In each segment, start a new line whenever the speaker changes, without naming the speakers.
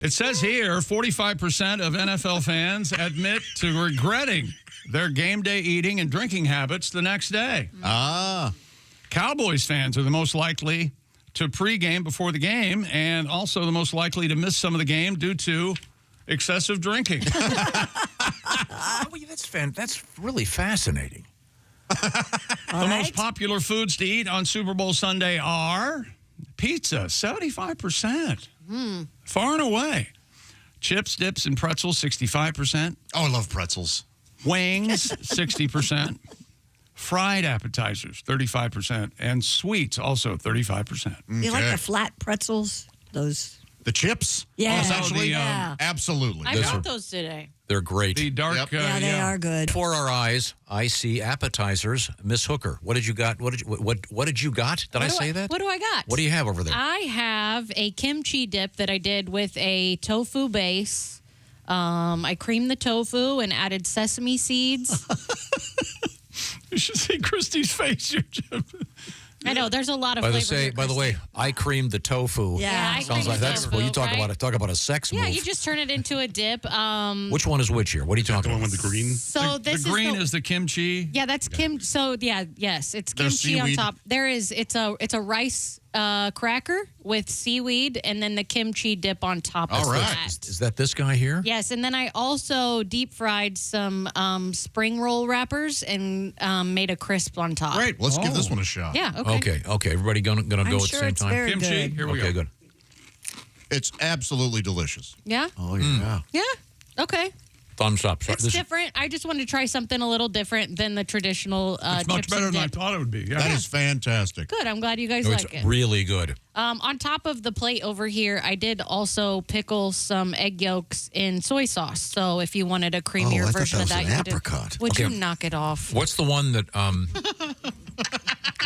It says here 45% of NFL fans admit to regretting their game day eating and drinking habits the next day. Cowboys fans are the most likely to pregame before the game and also the most likely to miss some of the game due to excessive drinking.
That's really fascinating.
The most popular foods to eat on Super Bowl Sunday are pizza, 75%. Far and away. Chips, dips, and pretzels, 65%.
Oh, I love pretzels.
Wings, 60%. Fried appetizers, 35%. And sweets, also 35%.
You like the flat pretzels? Those.
The chips?
Yeah.
Essentially?
Yeah.
Absolutely.
I got those today.
They're great.
The dark,
Yeah, they are good.
For our eyes, I see appetizers. Miss Hooker, what did you got? What did you got? Did I say that?
What do I got?
What do you have over there?
I have a kimchi dip that I did with a tofu base. I creamed the tofu and added sesame seeds.
You should see Christy's face.
I know there's a lot of
by
flavors.
the way, I creamed the tofu.
Yeah.
I
Sounds
creamed
like
the
that's
tofu,
well. You talk
right?
about a sex move.
Yeah, you just turn it into a dip.
Which one is which here? What are you talking
The one
about?
with the green?
So this
the green
is
is the kimchi.
yeah, that's kim. So yeah, yes, it's
There's
kimchi on
seaweed.
top. It's a rice cracker with seaweed and then the kimchi dip on top.
All
of
right.
that.
Is that this guy here?
Yes, and then I also deep fried some spring roll wrappers and made a crisp on top.
Great. Let's give this one a shot.
Yeah. Okay.
Okay. Everybody gonna go
I'm
at the
sure
same
it's
time.
very
Kimchi,
good.
here we
Okay,
go.
good.
It's absolutely delicious.
Yeah.
Oh yeah.
Yeah. Okay.
Thumbs up.
It's different. I just wanted to try something a little different than the traditional
It's much
chips
better
and
than I
dip.
thought it would be. Yeah.
That is fantastic.
Good. I'm glad you guys
It's
like it.
really good.
On top of the plate over here, I did also pickle some egg yolks in soy sauce. So if you wanted a creamier
I thought
version
that
of
was
that,
an
you could.
apricot.
Would
Okay.
you knock it off?
What's the one that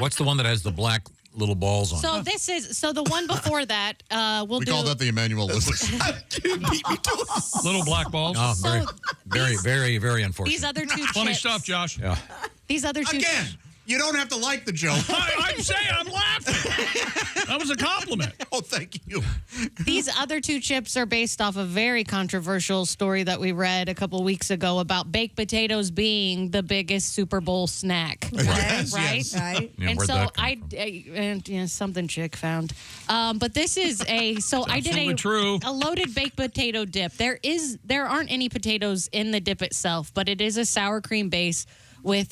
What's the one that has the black little balls on?
So this is the one before that. We'll
We
do.
call that the Emmanuel Lewis.
Little black balls.
Oh,
So
very unfortunate.
these other two
Funny
chips.
stuff, Josh.
yeah.
These other two.
Again, you don't have to like the joke.
I'm saying I'm laughing. That was a compliment.
Oh, thank you.
These other two chips are based off a very controversial story that we read a couple weeks ago about baked potatoes being the biggest Super Bowl snack.
Yes,
Right?
yes.
Right?
Yeah,
And
where'd
so
that come from?
something chick found. But this is I did
absolutely true.
a loaded baked potato dip. There aren't any potatoes in the dip itself, but it is a sour cream base with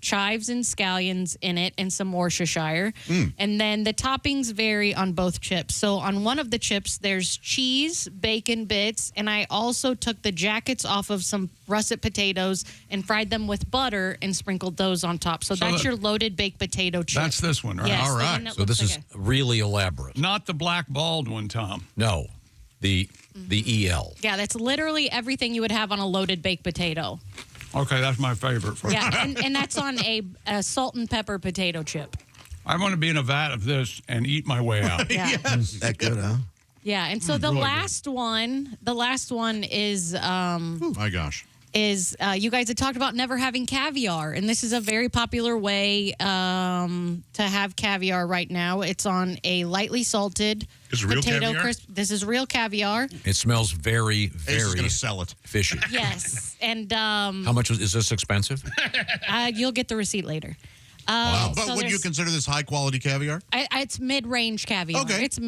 chives and scallions in it and some Worcestershire. And then the toppings vary on both chips. So on one of the chips, there's cheese, bacon bits, and I also took the jackets off of some russet potatoes and fried them with butter and sprinkled those on top. So that's your loaded baked potato chip.
That's this one, right?
Yes,
All
the
right.
one that
So
looks
this
like
is really elaborate.
Not the black bald one, Tom.
No, the EL.
Yeah, that's literally everything you would have on a loaded baked potato.
Okay, that's my favorite.
Yeah, and that's on a salt and pepper potato chip.
I want to be in a vat of this and eat my way out.
Yeah.
That good, huh?
Yeah, and so the
really
last one is
My gosh.
you guys had talked about never having caviar, and this is a very popular way to have caviar right now. It's on a lightly salted
Is it real
potato
caviar?
crisp. This is real caviar.
It smells very,
Ace is going
very
to sell it.
fishy.
Yes, and
How much is this expensive?
you'll get the receipt later.
But
so
would you
there's-
consider this high quality caviar?
It's mid-range caviar.
Okay.
It's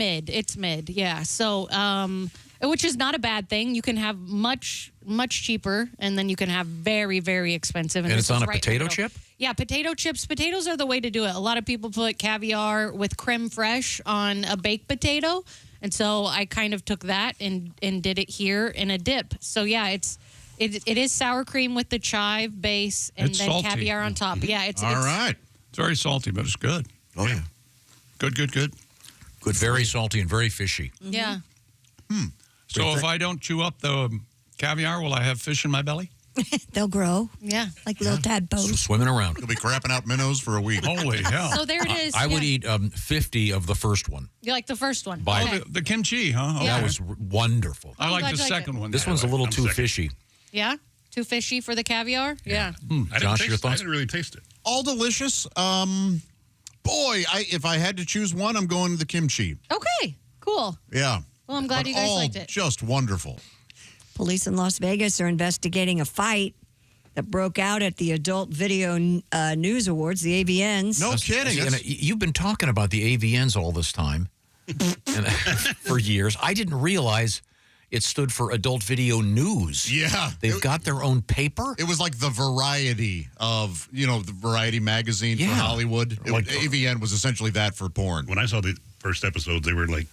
mid. Yeah. So, which is not a bad thing. You can have much cheaper, and then you can have very, very expensive.
And
this
it's on
is
a
right in the
potato
middle.
chip?
Yeah, potato chips. Potatoes are the way to do it. A lot of people put caviar with creme fraiche on a baked potato, and so I kind of took that and did it here in a dip. So yeah, it is sour cream with the chive base and
It's
then
salty.
caviar on top. Yeah, it's
All right.
It's very salty, but it's good.
Oh, yeah.
Good.
Good.
Very salty and very fishy.
yeah.
So if I don't chew up the caviar, will I have fish in my belly?
They'll grow
Yeah.
like little tadpoles.
Swimming around.
You'll be crapping out minnows for a week.
Holy hell.
So there it is.
I would
Yeah.
eat 50 of the first one.
You like the first one?
By
Okay.
The kimchi, huh? Okay.
That was wonderful.
I like
glad
the
you liked
second one.
This
there.
one's a little
I'm
too
sick.
fishy.
Yeah? Too fishy for the caviar? Yeah.
Josh, your
I
thoughts?
didn't really taste it.
All delicious. Boy, if I had to choose one, I'm going to the kimchi.
Okay. Cool.
Yeah.
Well, I'm glad
But
you guys
all
liked it.
just wonderful.
Police in Las Vegas are investigating a fight that broke out at the Adult Video News Awards, the AVNs.
No kidding.
And
That's-
you've been talking about the AVNs all this time and, for years. I didn't realize it stood for Adult Video News.
Yeah.
They've got their own paper?
It was like the Variety of, the Variety magazine for
Yeah.
Hollywood.
Like-
AVN was essentially that for porn.
When I saw the first episodes, they were like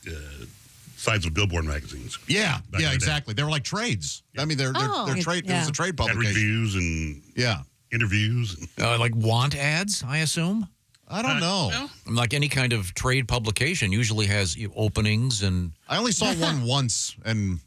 sides of Billboard magazines.
Yeah,
Back in the day.
exactly. They were like trades. I mean, they're
Oh.
trade. It was
Yeah.
a trade
Had
publication.
reviews and
Yeah.
interviews.
Like want ads, I assume?
I don't know.
Like any kind of trade publication usually has openings and...
I only saw one once, and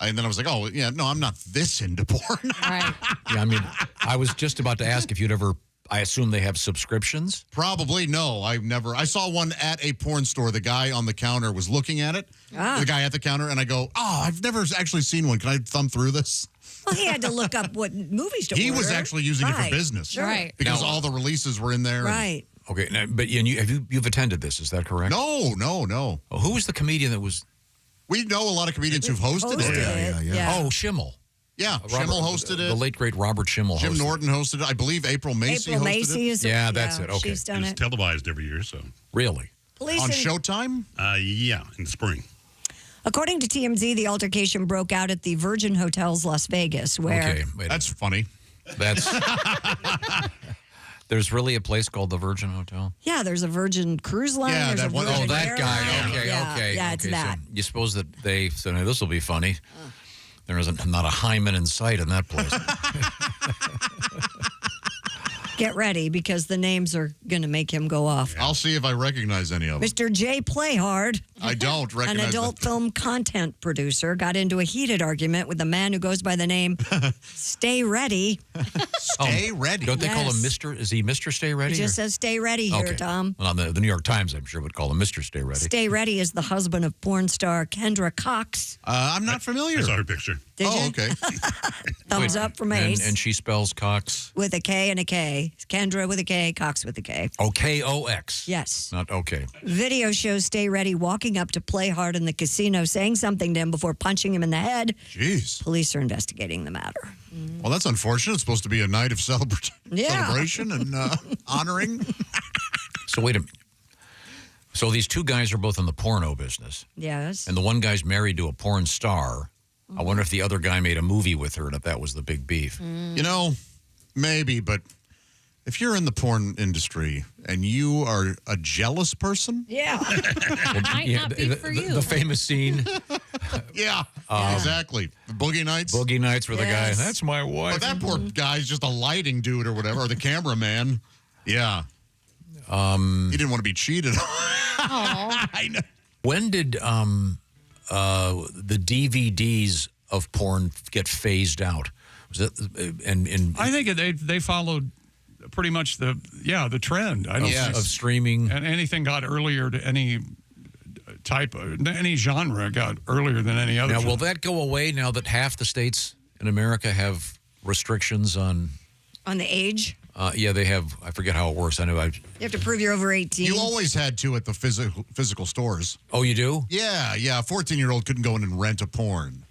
then I was like, oh, yeah, no, I'm not this into porn.
Right.
Yeah, I mean, I was just about to ask if you'd ever... I assume they have subscriptions?
Probably no. I saw one at a porn store. The guy on the counter was looking at it. The guy at the counter, and I go, oh, I've never actually seen one. Can I thumb through this?
Well, he had to look up what movies to
He
order.
was actually using it for
Right.
business.
Sure.
Right.
Because all the releases were in there.
Right.
Okay, now, but you've attended this, is that correct?
No.
Oh, who was the comedian that was...
We know a lot of comedians who've hosted
Hosted
it.
it. Yeah.
Oh, Schimmel.
Yeah, Schimmel hosted it.
The late, great Robert Schimmel
Jim
hosted it.
Norton hosted it. I believe April Macy
April
hosted
Macy
it.
is
Yeah, that's it. Okay.
She's done
It's
it.
televised every year, so
Really?
Police
On
in-
Showtime?
yeah, in the spring.
According to TMZ, the altercation broke out at the Virgin Hotels Las Vegas, where
Okay, wait.
That's funny.
That's... There's really a place called the Virgin Hotel?
there's a Virgin cruise line.
Yeah,
there's
that
a
one-
Virgin
Oh, that guy.
airline.
Okay,
yeah,
okay.
Yeah, it's
okay,
that.
So you suppose that they said, hey, this will be funny. There isn't not a hymen in sight in that place.
Get ready because the names are going to make him go off.
I'll see if I recognize any of them.
Mr. Jay Playhard,
I don't
an
recognize
adult
them.
film content producer, got into a heated argument with a man who goes by the name Stay Ready.
Stay ready.
Don't they call him
Yes.
Mr.? Is he Mr. Stay Ready?
It just
or-
says Stay Ready here,
okay.
Tom.
Well, the New York Times, I'm sure, would call him Mr. Stay Ready.
Stay Ready is the husband of porn star Kendra Cox.
I'm not familiar.
I saw her picture.
Did
Oh,
you?
okay.
Thumbs up from Ace.
And she spells Cox.
with a K and a K. Kendra with a K, Cox with a K.
O-K-O-X.
Yes.
Not okay.
Video shows Stay Ready walking up to Playhard in the casino, saying something to him before punching him in the head.
Jeez.
Police are investigating the matter.
Well, that's unfortunate. It's supposed to be a night of
Yeah.
celebration and honoring.
So wait a minute. So these two guys are both in the porno business,
Yes.
and the one guy's married to a porn star. I wonder if the other guy made a movie with her and if that was the big beef.
You know, maybe, but if you're in the porn industry and you are a jealous person,
Yeah.
Might not be for you.
The famous scene,
yeah, exactly. The Boogie Nights.
Boogie Nights, where the guy,
Yes.
that's my wife.
But that poor guy's just a lighting dude or whatever, or the cameraman. Yeah. He didn't want to be cheated on. I know.
When did the DVDs of porn get phased out? Was it and
I think they followed pretty much the trend. I don't
Yes.
think
of streaming?
and anything got earlier to any type of any genre got earlier than any other.
Now, will
genre.
that go away now that half the states in America have restrictions on?
On the age,
Yeah, they have. I forget how it works. I know.
you have to prove you're over 18.
You always had to at the physical stores.
Oh, you do?
Yeah. A 14-year-old couldn't go in and rent a porn.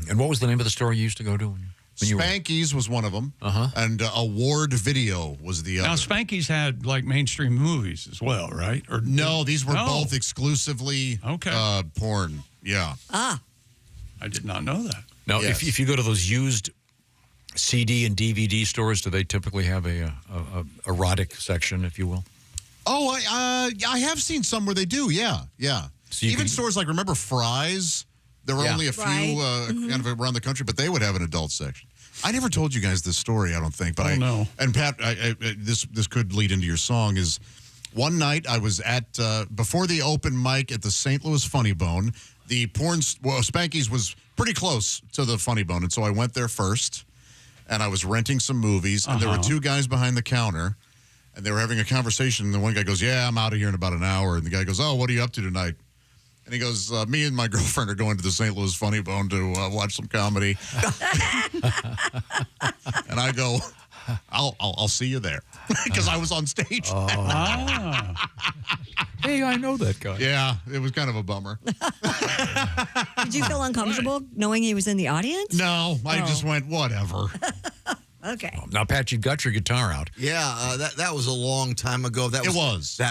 And what was the name of the store you used to go to? When you were-
Spanky's was one of them. And Award Video was the other.
Now Spanky's had like mainstream movies as well, right? Or
No, these were
No.
both exclusively
Okay.
porn. Yeah.
Ah,
I did not know that.
Now,
Yes.
if you go to those used CD and DVD stores, do they typically have a erotic section, if you will?
Oh, I have seen some where they do. Yeah.
So you
Even
can-
stores like, remember Fry's? There were
Yeah.
only a few
Right.
kind of around the country, but they would have an adult section. I never told you guys this story, I don't think. But
Oh, no.
And Pat, this could lead into your song. Is one night I was at before the open mic at the St. Louis Funny Bone. The Spanky's was pretty close to the Funny Bone, and so I went there first. And I was renting some movies, and there were two guys behind the counter, and they were having a conversation. And the one guy goes, "Yeah, I'm out of here in about an hour." And the guy goes, "Oh, what are you up to tonight?" And he goes, "Me and my girlfriend are going to the St. Louis Funny Bone to watch some comedy." And I go, "I'll see you there." because I was on stage.
Hey, I know that guy.
Yeah, it was kind of a bummer.
Did you feel uncomfortable knowing he was in the audience?
No, I just went, whatever.
Okay.
Now, Pat, you got your guitar out.
Yeah, that was a long time ago. That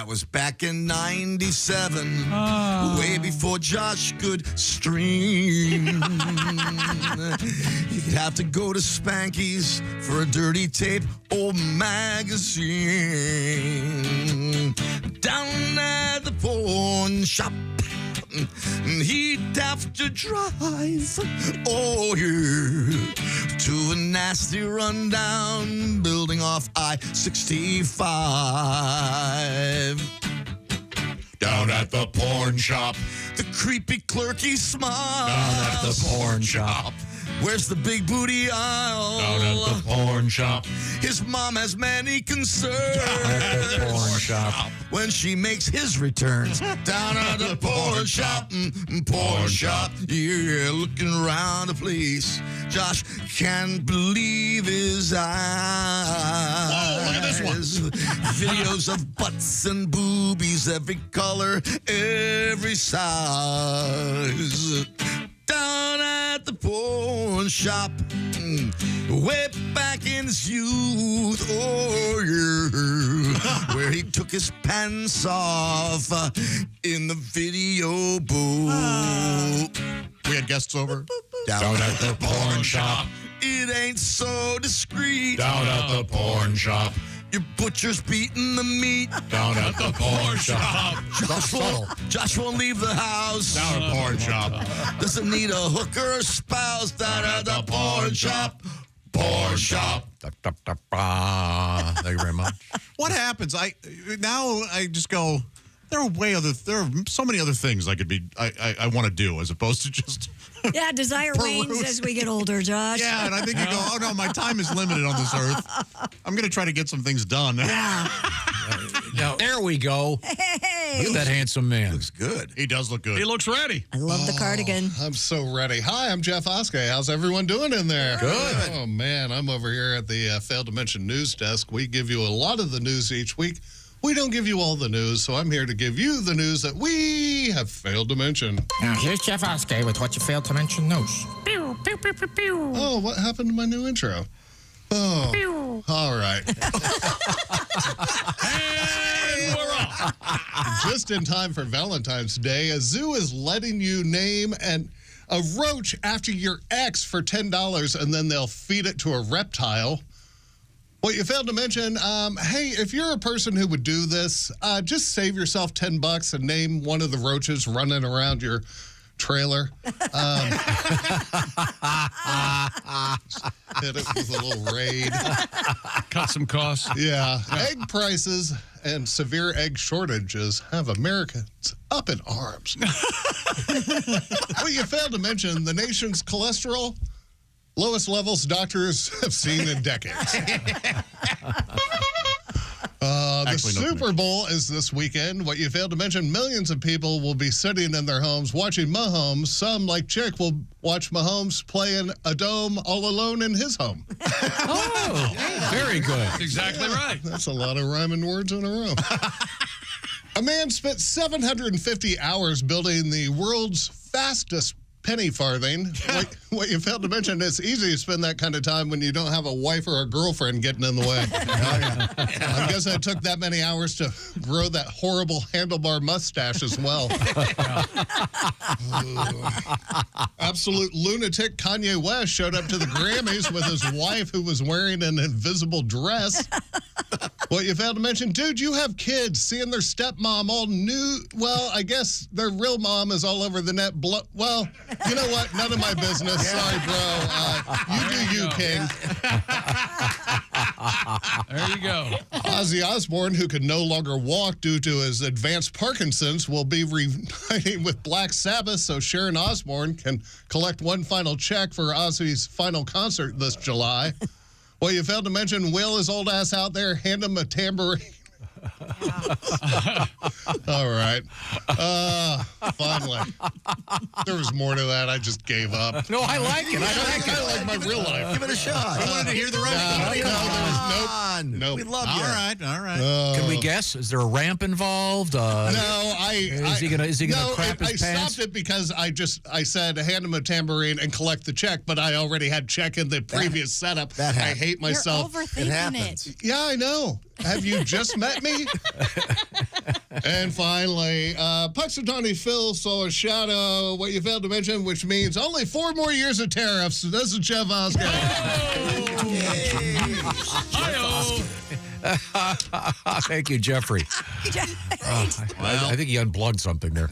was back in '97, way before Josh could stream. You'd have to go to Spanky's for a dirty tape or magazine. Down at the pawn shop, he'd have to drive, oh yeah, to a nasty rundown building off I-65.
Down at the porn shop.
The creepy clerky smiles.
Down at the porn shop.
Where's the big booty aisle?
Down at the porn shop.
His mom has many concerns.
At the porn shop.
When she makes his returns. Down at the porn shop. Porn shop. Yeah, looking around the place. Josh can't believe his eyes.
Whoa, look at this one.
Videos of butts and boobies, every color, every size. Down at the pawn shop, way back in his youth, oh yeah, where he took his pants off in the video booth.
We had guests over.
Down at the pawn shop, it ain't so discreet.
Down at the porn shop.
Your butcher's beating the meat.
Down at the porn shop.
Josh won't leave the house.
Down at the porn shop.
Doesn't need a hooker or spouse. Down at the porn shop. Porn shop.
Thank you very much.
What happens? I just go. There are so many other things I want to do as opposed to just.
Yeah, desire wanes as we get older, Josh.
Yeah, and I think you go, oh no, my time is limited on this earth. I'm going to try to get some things done.
Yeah.
Now, there we go.
Hey.
Look at that handsome man.
Looks good.
He does look good.
He looks ready.
I love the cardigan.
I'm so ready. Hi, I'm Jeff Oskay. How's everyone doing in there?
Good.
Oh, man, I'm over here at the Failed to Mention news desk. We give you a lot of the news each week. We don't give you all the news, so I'm here to give you the news that we have failed to mention.
Now, here's Jeff Oskay with what you failed to mention news.
Oh, what happened to my new intro? Oh, all right.
And we're off.
Just in time for Valentine's Day, a zoo is letting you name a roach after your ex for $10, and then they'll feed it to a reptile. What you failed to mention, hey, if you're a person who would do this, just save yourself $10 and name one of the roaches running around your trailer. Hit it with a little raid.
Cut some costs.
Yeah. Egg prices and severe egg shortages have Americans up in arms. What you failed to mention, the nation's cholesterol, lowest levels doctors have seen in decades. The Super Bowl is this weekend. What you failed to mention, millions of people will be sitting in their homes watching Mahomes. Some, like Chick, will watch Mahomes play in a dome all alone in his home.
Oh, very good.
That's exactly right.
That's a lot of rhyming words in a row. A man spent 750 hours building the world's fastest penny farthing. What you failed to mention, it's easy to spend that kind of time when you don't have a wife or a girlfriend getting in the way. I guess it took that many hours to grow that horrible handlebar mustache as well. Absolute lunatic Kanye West showed up to the Grammys with his wife who was wearing an invisible dress. What you failed to mention, dude, you have kids seeing their stepmom all new. Well, I guess their real mom is all over the net. Well, you know what? None of my business. Sorry, bro. You do you, King.
There you go.
Ozzy Osbourne, who could no longer walk due to his advanced Parkinson's, will be reuniting with Black Sabbath so Sharon Osbourne can collect one final check for Ozzy's final concert this July. Well, you failed to mention Will his old ass out there, hand him a tambourine All right. Finally. There was more to that. I just gave up.
No, I like it.
I like my real life.
Give it a shot.
I wanted to hear the rest.
Nope.
We love you.
All right.
Can we guess? Is there a ramp involved? Is he gonna crap his
I
pants?
stopped it because I said hand him a tambourine and collect the check, but I already had check in the previous setup.
that
I
happens.
hate myself.
You're overthinking
It happens.
it.
Yeah, I know. Have you just met me? And finally, Puxatawny Phil saw a shadow, what you failed to mention, which means only 4 more years of tariffs. This is Jeff Oskay.
Thank you, Jeffrey. I think he unplugged something there.